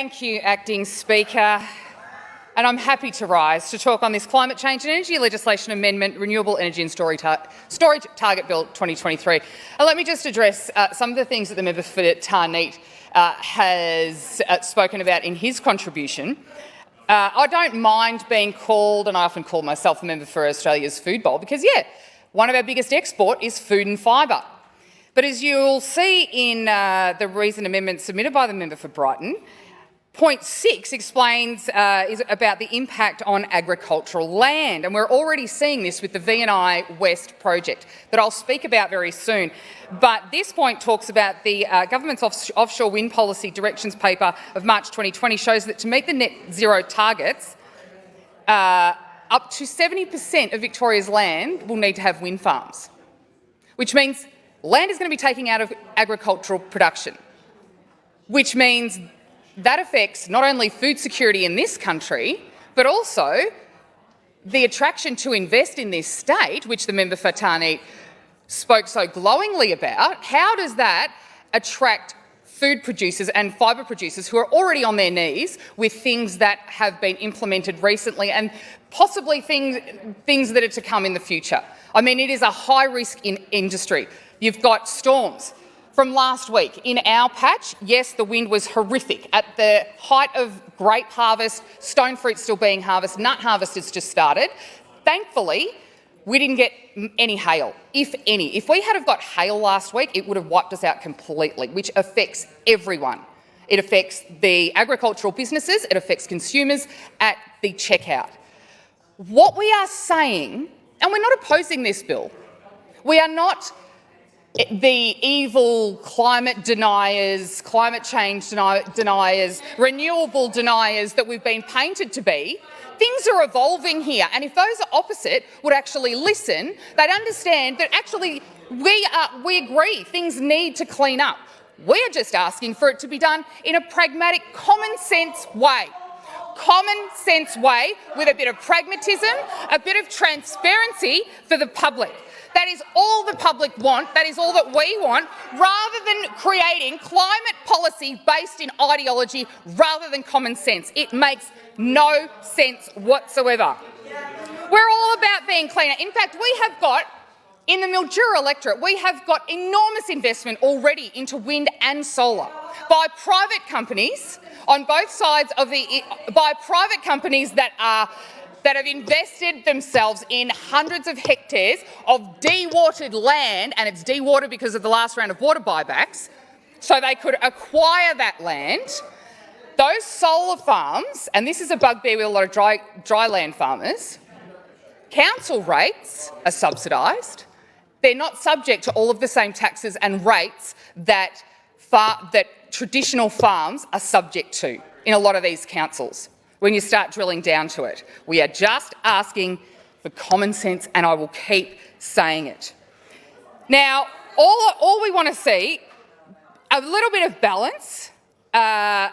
Thank you, Acting Speaker. And I'm happy to rise to talk on this climate change and energy legislation amendment, Renewable Energy and Storage Target Bill 2023. And let me just address some of the things that the member for Tarneet has spoken about in his contribution. I don't mind being called, and I often call myself a member for Australia's food bowl, because, yeah, one of our biggest export is food and fibre. But as you'll see in the recent amendment submitted by the member for Brighton, point 6 explains is about the impact on agricultural land, and we're already seeing this with the V&I West project that I'll speak about very soon. But this point talks about the government's offshore wind policy directions paper of March 2020 shows that to meet the net zero targets, up to 70% of Victoria's land will need to have wind farms, which means land is going to be taken out of agricultural production, which means that affects not only food security in this country, but also the attraction to invest in this state, which the member for Tarneet spoke so glowingly about. How does that attract food producers and fibre producers who are already on their knees with things that have been implemented recently and possibly things that are to come in the future? I mean, it is a high-risk industry. You've got storms. From last week, in our patch, yes, the wind was horrific. At the height of grape harvest, stone fruit still being harvested, nut harvest has just started. Thankfully, we didn't get any hail, if any. If we had have got hail last week, it would have wiped us out completely, which affects everyone. It affects the agricultural businesses, it affects consumers at the checkout. What we are saying, and we're not opposing this bill, we are not the evil climate deniers, climate change deniers, renewable deniers that we've been painted to be. Things are evolving here, and if those opposite would actually listen, they'd understand that actually we agree things need to clean up. We're just asking for it to be done in a pragmatic, common sense way. Common sense way with a bit of pragmatism, a bit of transparency for the public. That is all the public want, that is all that we want, rather than creating climate policy based in ideology rather than common sense. It makes no sense whatsoever. We're all about being cleaner. In fact, we have got, in the Mildura electorate, we have got enormous investment already into wind and solar by private companies on both sides of by private companies that have invested themselves in hundreds of hectares of dewatered land, and it's dewatered because of the last round of water buybacks, so they could acquire that land. Those solar farms, and this is a bugbear with a lot of dry land farmers, council rates are subsidised. They're not subject to all of the same taxes and rates that traditional farms are subject to in a lot of these councils. When you start drilling down to it, we are just asking for common sense, and I will keep saying it. Now, all we want to see, a little bit of balance and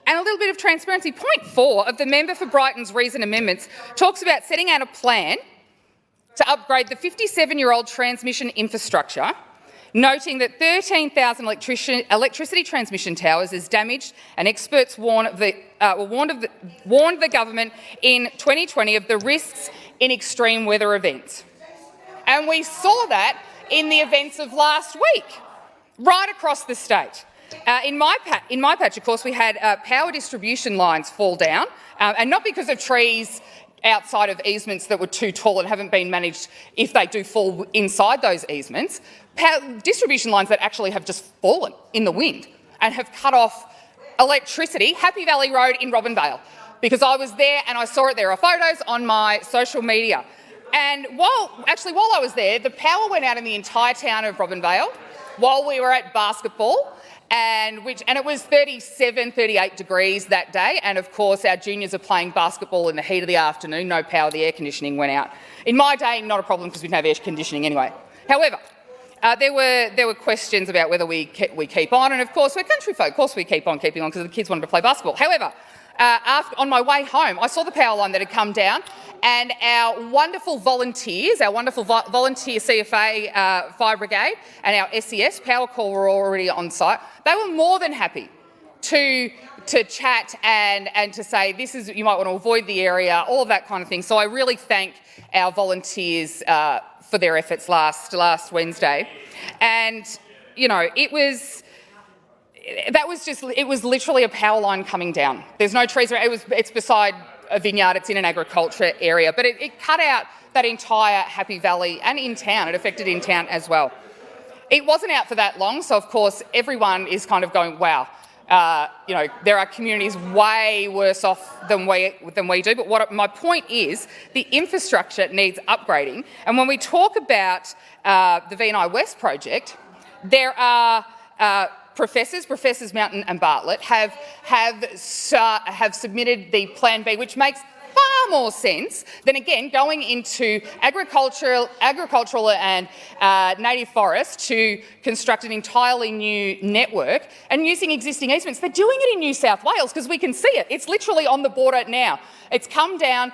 a little bit of transparency. Point 4 of the member for Brighton's recent amendments talks about setting out a plan to upgrade the 57-year-old transmission infrastructure, noting that 13,000 electricity transmission towers is damaged, and experts warned the government in 2020 of the risks in extreme weather events. And we saw that in the events of last week, right across the state. In my patch, of course, we had power distribution lines fall down, and not because of trees outside of easements that were too tall and haven't been managed if they do fall inside those easements, distribution lines that actually have just fallen in the wind and have cut off electricity. Happy Valley Road in Robinvale, because I was there and I saw it. There are photos on my social media. And while I was there, the power went out in the entire town of Robinvale while we were at basketball, and it was 37, 38 degrees that day, and of course our juniors are playing basketball in the heat of the afternoon, no power, the air conditioning went out. In my day, not a problem because we didn't have air conditioning anyway. However, there were questions about whether we keep on, and of course we're country folk, of course we keep on keeping on because the kids wanted to play basketball. However, on my way home, I saw the power line that had come down, and our wonderful volunteers, volunteer CFA Fire Brigade and our SES Power Corps were already on site. They were more than happy to to chat and to say this is, you might want to avoid the area, all of that kind of thing. So I really thank our volunteers for their efforts last Wednesday. And, you know, it was literally a power line coming down. There's no trees around. It's beside a vineyard. It's in an agriculture area, but it cut out that entire Happy Valley and in town. It affected in town as well. It wasn't out for that long, so of course everyone is kind of going, wow. You know, there are communities way worse off than we do. But my point is, the infrastructure needs upgrading. And when we talk about the V&I West project, there are Professors Mountain and Bartlett have submitted the Plan B, which makes far more sense than, again, going into agricultural and native forest to construct an entirely new network and using existing easements. They're doing it in New South Wales because we can see it. It's literally on the border now. It's come down.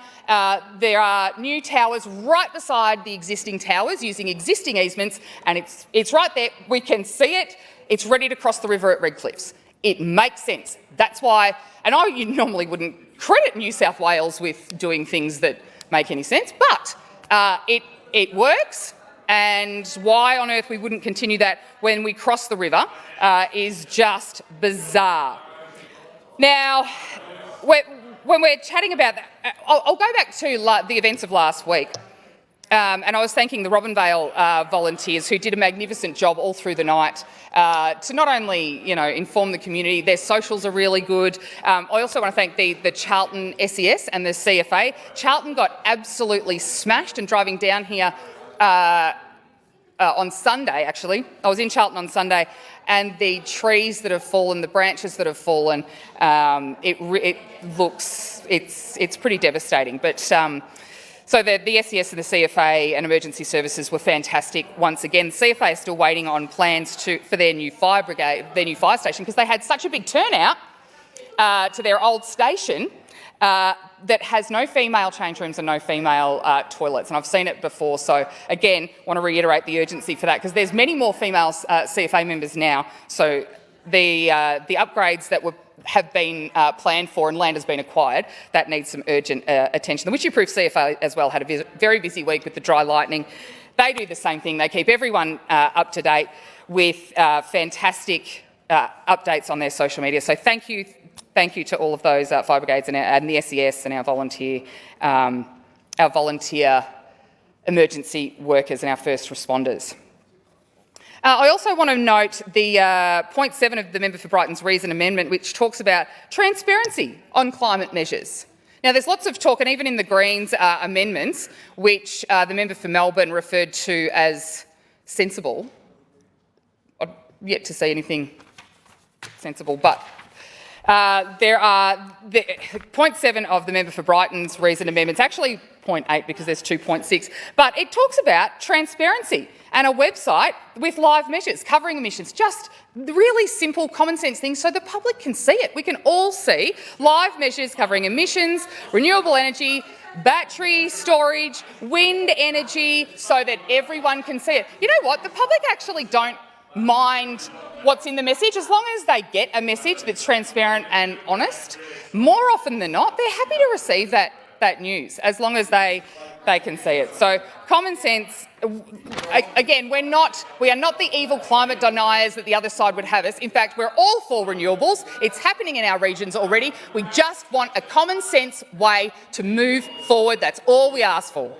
There are new towers right beside the existing towers using existing easements, and it's right there. We can see it. It's ready to cross the river at Redcliffs. It makes sense. That's why, and you normally wouldn't credit New South Wales with doing things that make any sense, but it works, and why on earth we wouldn't continue that when we cross the river is just bizarre. Now, when we're chatting about that, I'll go back to the events of last week. And I was thanking the Robinvale volunteers who did a magnificent job all through the night to not only, you know, inform the community. Their socials are really good. I also want to thank the Charlton SES and the CFA. Charlton got absolutely smashed, and driving down here on Sunday, actually, I was in Charlton on Sunday, and the trees that have fallen, the branches that have fallen, it's pretty devastating. But so the SES and the CFA and emergency services were fantastic once again. The CFA is still waiting on plans for their new fire brigade, their new fire station, because they had such a big turnout to their old station that has no female change rooms and no female toilets. And I've seen it before, so again, want to reiterate the urgency for that, because there's many more female CFA members now. So the upgrades that have been planned for and land has been acquired, that needs some urgent attention. The Witchy-Proof CFA as well had a very busy week with the dry lightning. They do the same thing. They keep everyone up to date with fantastic updates on their social media. So thank you to all of those fire brigades and the SES and our volunteer emergency workers and our first responders. I also want to note the point 7 of the Member for Brighton's Reason Amendment, which talks about transparency on climate measures. Now, there's lots of talk, and even in the Greens amendments, which the Member for Melbourne referred to as sensible. I've yet to see anything sensible, but point 7 of the Member for Brighton's Reason Amendment, it's actually point 8 because there's 2.6, but it talks about transparency and a website with live measures covering emissions, just really simple common sense things so the public can see it. We can all see live measures covering emissions, renewable energy, battery storage, wind energy, so that everyone can see it. You know what? The public actually don't mind what's in the message, as long as they get a message that's transparent and honest. More often than not, they're happy to receive that news, as long as they can see it. So common sense, again, we are not the evil climate deniers that the other side would have us. In fact, we're all for renewables. It's happening in our regions already. We just want a common sense way to move forward. That's all we ask for.